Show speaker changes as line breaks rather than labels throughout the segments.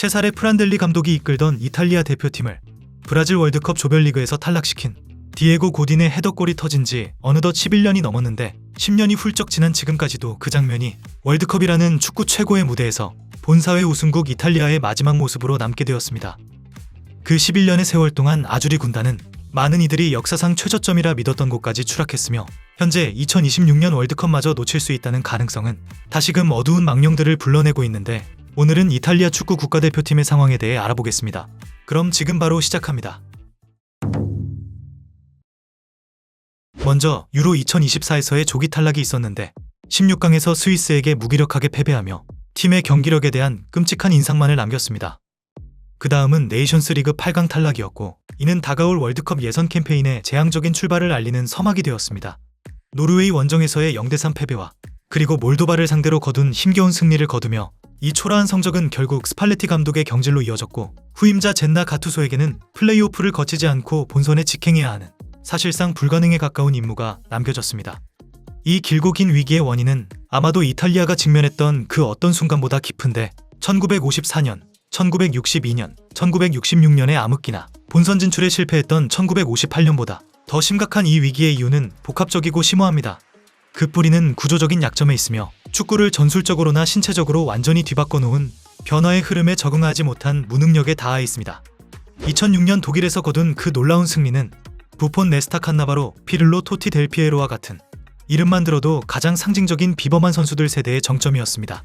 체사레 프란델리 감독이 이끌던 이탈리아 대표팀을 브라질 월드컵 조별리그에서 탈락시킨 디에고 고딘의 헤더골이 터진 지 어느덧 11년이 넘었는데 10년이 훌쩍 지난 지금까지도 그 장면이 월드컵이라는 축구 최고의 무대에서 본사회 우승국 이탈리아의 마지막 모습으로 남게 되었습니다. 그 11년의 세월 동안 아주리 군단은 많은 이들이 역사상 최저점이라 믿었던 곳까지 추락했으며 현재 2026년 월드컵마저 놓칠 수 있다는 가능성은 다시금 어두운 망령들을 불러내고 있는데 오늘은 이탈리아 축구 국가대표팀의 상황에 대해 알아보겠습니다. 그럼 지금 바로 시작합니다. 먼저 유로 2024에서의 조기 탈락이 있었는데 16강에서 스위스에게 무기력하게 패배하며 팀의 경기력에 대한 끔찍한 인상만을 남겼습니다. 그 다음은 네이션스리그 8강 탈락이었고 이는 다가올 월드컵 예선 캠페인의 재앙적인 출발을 알리는 서막이 되었습니다. 노르웨이 원정에서의 0대3 패배와 그리고 몰도바를 상대로 거둔 힘겨운 승리를 거두며 이 초라한 성적은 결국 스팔레티 감독의 경질로 이어졌고 후임자 젠나 가투소에게는 플레이오프를 거치지 않고 본선에 직행해야 하는 사실상 불가능에 가까운 임무가 남겨졌습니다. 이 길고 긴 위기의 원인은 아마도 이탈리아가 직면했던 그 어떤 순간보다 깊은데 1954년, 1962년, 1966년의 암흑기나 본선 진출에 실패했던 1958년보다 더 심각한 이 위기의 이유는 복합적이고 심오합니다. 그 뿌리는 구조적인 약점에 있으며 축구를 전술적으로나 신체적으로 완전히 뒤바꿔 놓은 변화의 흐름에 적응하지 못한 무능력에 닿아 있습니다. 2006년 독일에서 거둔 그 놀라운 승리는 부폰, 네스타, 칸나바로, 피를로, 토티, 델피에로와 같은 이름만 들어도 가장 상징적인 비범한 선수들 세대의 정점이었습니다.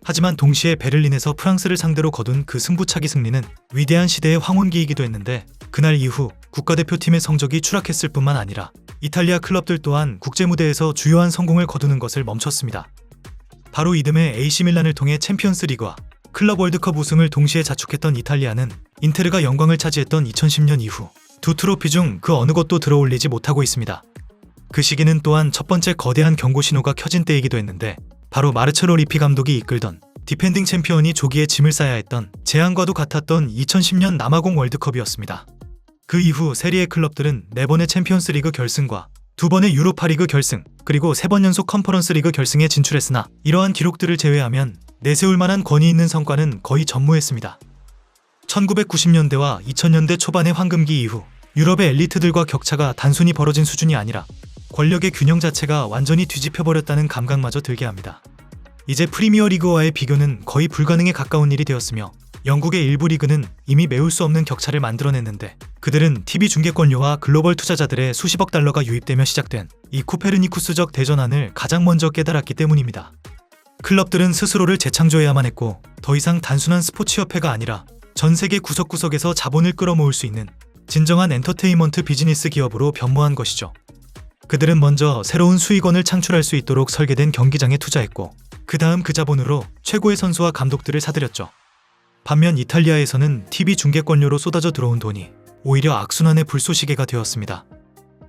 하지만 동시에 베를린에서 프랑스를 상대로 거둔 그 승부차기 승리는 위대한 시대의 황혼기이기도 했는데 그날 이후 국가대표팀의 성적이 추락했을 뿐만 아니라 이탈리아 클럽들 또한 국제무대에서 주요한 성공을 거두는 것을 멈췄습니다. 바로 이듬해 AC밀란을 통해 챔피언스 리그와 클럽 월드컵 우승을 동시에 자축했던 이탈리아는 인테르가 영광을 차지했던 2010년 이후 두 트로피 중 그 어느 것도 들어올리지 못하고 있습니다. 그 시기는 또한 첫 번째 거대한 경고 신호가 켜진 때이기도 했는데 바로 마르첼로 리피 감독이 이끌던 디펜딩 챔피언이 조기에 짐을 싸야 했던 재앙과도 같았던 2010년 남아공 월드컵이었습니다. 그 이후 세리에 클럽들은 4번의 챔피언스 리그 결승과 2번의 유로파리그 결승, 그리고 3번 연속 컨퍼런스 리그 결승에 진출했으나 이러한 기록들을 제외하면 내세울 만한 권위 있는 성과는 거의 전무했습니다. 1990년대와 2000년대 초반의 황금기 이후 유럽의 엘리트들과 격차가 단순히 벌어진 수준이 아니라 권력의 균형 자체가 완전히 뒤집혀버렸다는 감각마저 들게 합니다. 이제 프리미어리그와의 비교는 거의 불가능에 가까운 일이 되었으며 영국의 일부 리그는 이미 메울 수 없는 격차를 만들어냈는데 그들은 TV 중계권료와 글로벌 투자자들의 수십억 달러가 유입되며 시작된 이 코페르니쿠스적 대전환을 가장 먼저 깨달았기 때문입니다. 클럽들은 스스로를 재창조해야만 했고 더 이상 단순한 스포츠협회가 아니라 전 세계 구석구석에서 자본을 끌어모을 수 있는 진정한 엔터테인먼트 비즈니스 기업으로 변모한 것이죠. 그들은 먼저 새로운 수익원을 창출할 수 있도록 설계된 경기장에 투자했고 그 다음 그 자본으로 최고의 선수와 감독들을 사들였죠. 반면 이탈리아에서는 TV 중계권료로 쏟아져 들어온 돈이 오히려 악순환의 불쏘시개가 되었습니다.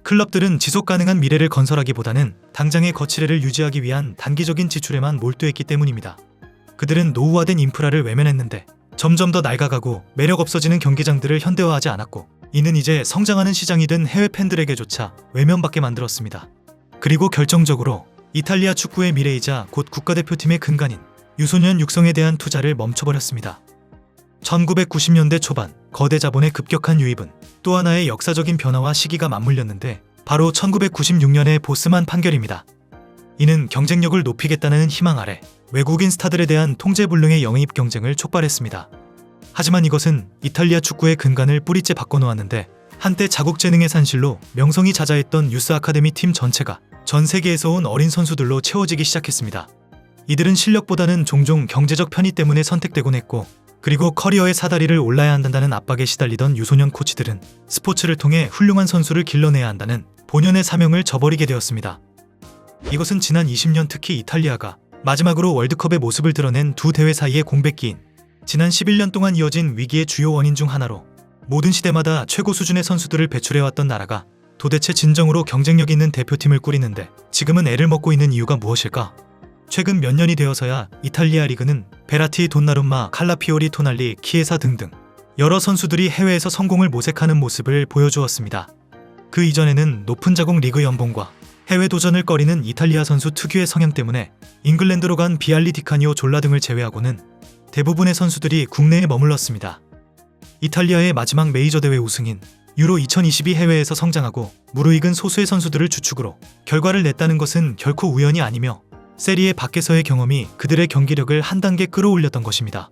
클럽들은 지속가능한 미래를 건설하기보다는 당장의 거치레를 유지하기 위한 단기적인 지출에만 몰두했기 때문입니다. 그들은 노후화된 인프라를 외면했는데 점점 더 낡아가고 매력 없어지는 경기장들을 현대화하지 않았고 이는 이제 성장하는 시장이 된 해외 팬들에게조차 외면받게 만들었습니다. 그리고 결정적으로 이탈리아 축구의 미래이자 곧 국가대표팀의 근간인 유소년 육성에 대한 투자를 멈춰버렸습니다. 1990년대 초반 거대 자본의 급격한 유입은 또 하나의 역사적인 변화와 시기가 맞물렸는데 바로 1996년의 보스만 판결입니다. 이는 경쟁력을 높이겠다는 희망 아래 외국인 스타들에 대한 통제불능의 영입 경쟁을 촉발했습니다. 하지만 이것은 이탈리아 축구의 근간을 뿌리째 바꿔놓았는데 한때 자국재능의 산실로 명성이 자자했던 유스 아카데미 팀 전체가 전 세계에서 온 어린 선수들로 채워지기 시작했습니다. 이들은 실력보다는 종종 경제적 편의 때문에 선택되곤 했고 그리고 커리어의 사다리를 올라야 한다는 압박에 시달리던 유소년 코치들은 스포츠를 통해 훌륭한 선수를 길러내야 한다는 본연의 사명을 저버리게 되었습니다. 이것은 지난 20년 특히 이탈리아가 마지막으로 월드컵의 모습을 드러낸 두 대회 사이의 공백기인 지난 11년 동안 이어진 위기의 주요 원인 중 하나로 모든 시대마다 최고 수준의 선수들을 배출해왔던 나라가 도대체 진정으로 경쟁력 있는 대표팀을 꾸리는데 지금은 애를 먹고 있는 이유가 무엇일까? 최근 몇 년이 되어서야 이탈리아 리그는 베라티, 돈나룸마, 칼라피오리, 토날리, 키에사 등등 여러 선수들이 해외에서 성공을 모색하는 모습을 보여주었습니다. 그 이전에는 높은 자국 리그 연봉과 해외 도전을 꺼리는 이탈리아 선수 특유의 성향 때문에 잉글랜드로 간 비알리, 디카니오, 졸라 등을 제외하고는 대부분의 선수들이 국내에 머물렀습니다. 이탈리아의 마지막 메이저 대회 우승인 유로 2022 해외에서 성장하고 무르익은 소수의 선수들을 주축으로 결과를 냈다는 것은 결코 우연이 아니며 세리에 밖에서의 경험이 그들의 경기력을 한 단계 끌어올렸던 것입니다.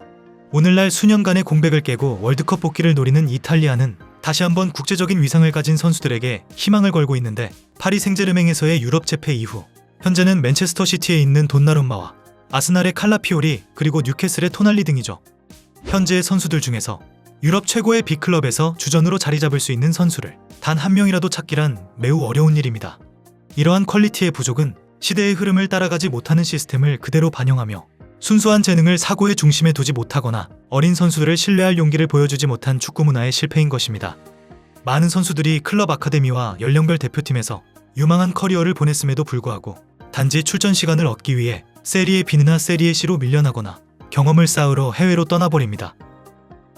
오늘날 수년간의 공백을 깨고 월드컵 복귀를 노리는 이탈리아는 다시 한번 국제적인 위상을 가진 선수들에게 희망을 걸고 있는데, 파리 생제르맹에서의 유럽 재패 이후 현재는 맨체스터 시티에 있는 돈나룸마와 아스날의 칼라피오리, 그리고 뉴캐슬의 토날리 등이죠. 현재의 선수들 중에서 유럽 최고의 빅클럽에서 주전으로 자리 잡을 수 있는 선수를 단 한 명이라도 찾기란 매우 어려운 일입니다. 이러한 퀄리티의 부족은 시대의 흐름을 따라가지 못하는 시스템을 그대로 반영하며 순수한 재능을 사고의 중심에 두지 못하거나 어린 선수들을 신뢰할 용기를 보여주지 못한 축구 문화의 실패인 것입니다. 많은 선수들이 클럽 아카데미와 연령별 대표팀에서 유망한 커리어를 보냈음에도 불구하고 단지 출전 시간을 얻기 위해 세리에 B나 세리에 C로 밀려나거나 경험을 쌓으러 해외로 떠나버립니다.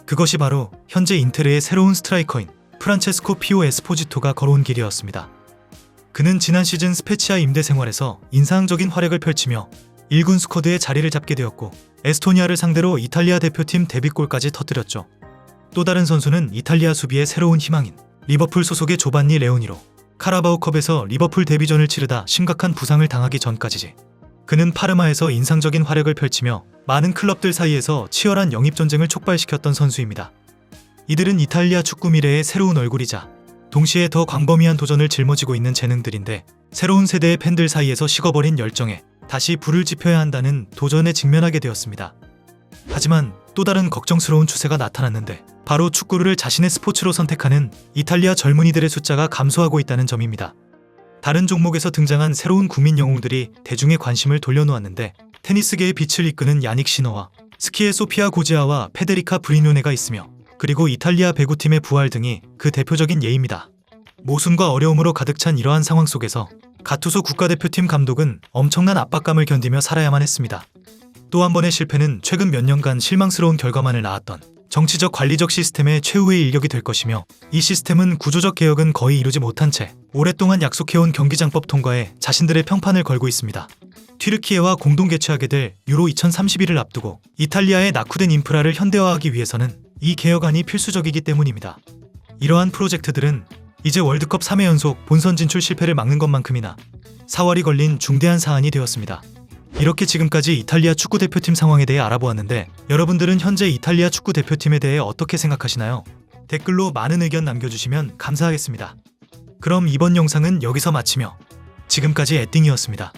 그것이 바로 현재 인테르의 새로운 스트라이커인 프란체스코 피오 에스포지토가 걸어온 길이었습니다. 그는 지난 시즌 스페치아 임대 생활에서 인상적인 활약을 펼치며 1군 스쿼드에 자리를 잡게 되었고, 에스토니아를 상대로 이탈리아 대표팀 데뷔골까지 터뜨렸죠. 또 다른 선수는 이탈리아 수비의 새로운 희망인 리버풀 소속의 조반니 레오니로 카라바오컵에서 리버풀 데뷔전을 치르다 심각한 부상을 당하기 전까지지. 그는 파르마에서 인상적인 활약을 펼치며 많은 클럽들 사이에서 치열한 영입 전쟁을 촉발시켰던 선수입니다. 이들은 이탈리아 축구 미래의 새로운 얼굴이자 동시에 더 광범위한 도전을 짊어지고 있는 재능들인데, 새로운 세대의 팬들 사이에서 식어버린 열정에 다시 불을 지펴야 한다는 도전에 직면하게 되었습니다. 하지만 또 다른 걱정스러운 추세가 나타났는데, 바로 축구를 자신의 스포츠로 선택하는 이탈리아 젊은이들의 숫자가 감소하고 있다는 점입니다. 다른 종목에서 등장한 새로운 국민 영웅들이 대중의 관심을 돌려놓았는데, 테니스계의 빛을 이끄는 야닉 시너와 스키의 소피아 고지아와 페데리카 브리뇰네가 있으며, 그리고 이탈리아 배구팀의 부활 등이 그 대표적인 예입니다. 모순과 어려움으로 가득 찬 이러한 상황 속에서 가투소 국가대표팀 감독은 엄청난 압박감을 견디며 살아야만 했습니다. 또 한 번의 실패는 최근 몇 년간 실망스러운 결과만을 낳았던 정치적 관리적 시스템의 최후의 일격이 될 것이며, 이 시스템은 구조적 개혁은 거의 이루지 못한 채 오랫동안 약속해온 경기장법 통과에 자신들의 평판을 걸고 있습니다. 튀르키예와 공동 개최하게 될 유로 2031을 앞두고 이탈리아의 낙후된 인프라를 현대화하기 위해서는 이 개혁안이 필수적이기 때문입니다. 이러한 프로젝트들은 이제 월드컵 3회 연속 본선 진출 실패를 막는 것만큼이나 사활이 걸린 중대한 사안이 되었습니다. 이렇게 지금까지 이탈리아 축구대표팀 상황에 대해 알아보았는데, 여러분들은 현재 이탈리아 축구대표팀에 대해 어떻게 생각하시나요? 댓글로 많은 의견 남겨주시면 감사하겠습니다. 그럼 이번 영상은 여기서 마치며 지금까지 에띵이었습니다.